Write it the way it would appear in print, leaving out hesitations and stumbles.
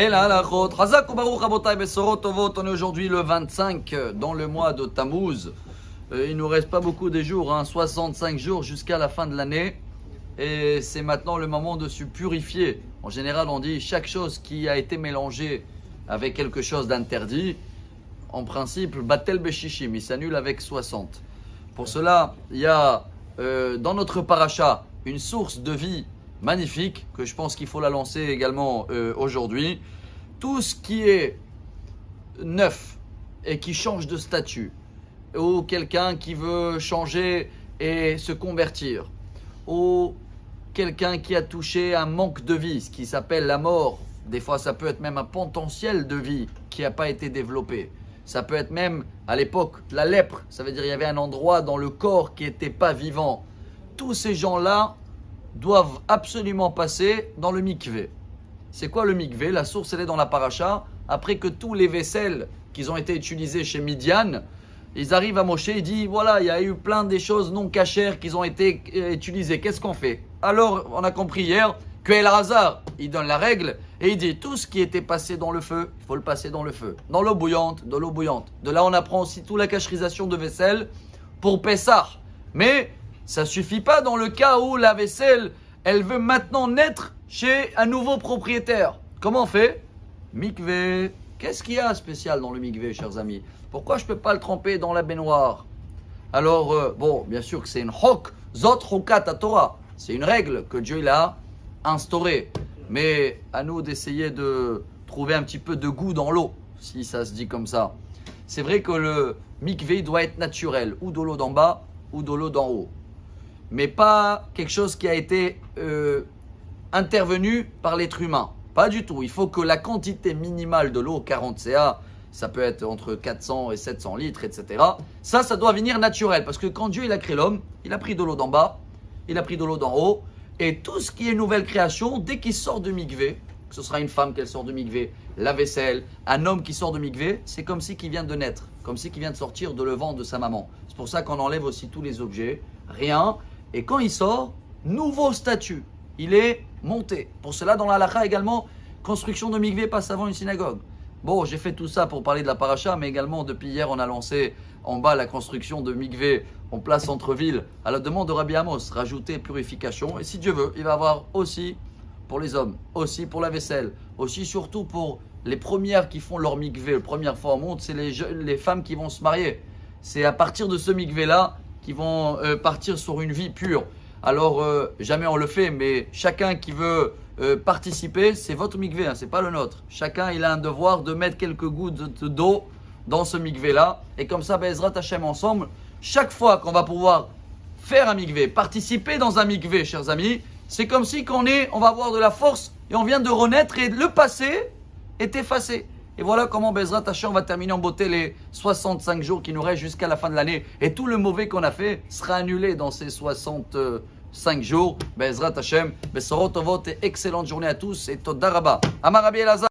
Et là, la chot, Hazak ou Baruch Rabotai Besorot Tovot, on est aujourd'hui le 25 dans le mois de Tammuz. Il nous reste pas beaucoup de jours, 65 jours jusqu'à la fin de l'année. Et c'est maintenant le moment de se purifier. En général, on dit chaque chose qui a été mélangée avec quelque chose d'interdit, en principe, Batel Beshishim, il s'annule avec 60. Pour cela, il y a dans notre paracha une source de vie magnifique, que je pense qu'il faut la lancer également aujourd'hui. Tout ce qui est neuf et qui change de statut, ou quelqu'un qui veut changer et se convertir, ou quelqu'un qui a touché un manque de vie, ce qui s'appelle la mort. Des fois, ça peut être même un potentiel de vie qui n'a pas été développé. Ça peut être même, à l'époque, la lèpre. Ça veut dire qu'il y avait un endroit dans le corps qui n'était pas vivant. Tous ces gens-là doivent absolument passer dans le mikvé. C'est quoi le mikvé? La source, elle est dans la paracha. Après que tous les vaisselles qui ont été utilisées chez Midian, ils arrivent à Moshe et disent, voilà, il y a eu plein de choses non cachères qui ont été utilisées. Qu'est-ce qu'on fait? Alors, on a compris hier que Elazar, il donne la règle et il dit, tout ce qui était passé dans le feu, il faut le passer dans le feu. Dans l'eau bouillante, de l'eau bouillante. De là, on apprend aussi toute la cacherisation de vaisselle pour Pessah. Mais ça ne suffit pas dans le cas où la vaisselle, elle veut maintenant naître chez un nouveau propriétaire. Comment on fait? Mikvé. Qu'est-ce qu'il y a de spécial dans le mikvé, chers amis? Pourquoi je ne peux pas le tremper dans la baignoire? Alors, bon, bien sûr que c'est une hok, zot hokat Torah. C'est une règle que Dieu il a instaurée. Mais à nous d'essayer de trouver un petit peu de goût dans l'eau, si ça se dit comme ça. C'est vrai que le mikvé doit être naturel, ou de l'eau d'en bas, ou de l'eau d'en haut. Mais pas quelque chose qui a été intervenu par l'être humain. Pas du tout. Il faut que la quantité minimale de l'eau, 40 CA, ça peut être entre 400 et 700 litres, etc. Ça doit venir naturel. Parce que quand Dieu il a créé l'homme, il a pris de l'eau d'en bas, il a pris de l'eau d'en haut. Et tout ce qui est nouvelle création, dès qu'il sort de mikvé, que ce sera une femme qui sort de mikvé, la vaisselle, un homme qui sort de mikvé, c'est comme si qu'il vient de naître, comme si qu'il vient de sortir de le ventre de sa maman. C'est pour ça qu'on enlève aussi tous les objets, rien. Et quand il sort, nouveau statut, il est monté. Pour cela, dans la halakha également, construction de mikvé passe avant une synagogue. Bon, j'ai fait tout ça pour parler de la paracha, mais également depuis hier, on a lancé en bas la construction de mikvé en place centre-ville à la demande de Rabbi Amos, rajouter purification. Et si Dieu veut, il va avoir aussi pour les hommes, aussi pour la vaisselle, aussi surtout pour les premières qui font leur mikvé. La première fois au monde, c'est les femmes qui vont se marier. C'est à partir de ce mikvé-là qui vont partir sur une vie pure. Alors, jamais on le fait, mais chacun qui veut participer, c'est votre mikvé, c'est pas le nôtre. Chacun, il a un devoir de mettre quelques gouttes d'eau dans ce mikvé-là. Et comme ça, Ezrat Hashem ensemble, chaque fois qu'on va pouvoir faire un mikvé, participer dans un mikvé, chers amis, c'est comme si on va avoir de la force et on vient de renaître et le passé est effacé. Et voilà comment Bezrat Hashem va terminer en beauté les 65 jours qui nous restent jusqu'à la fin de l'année. Et tout le mauvais qu'on a fait sera annulé dans ces 65 jours. Bezrat Hashem, Besorot Tovot et excellente journée à tous et Toda Rabba. Amar Rabbi Elazar.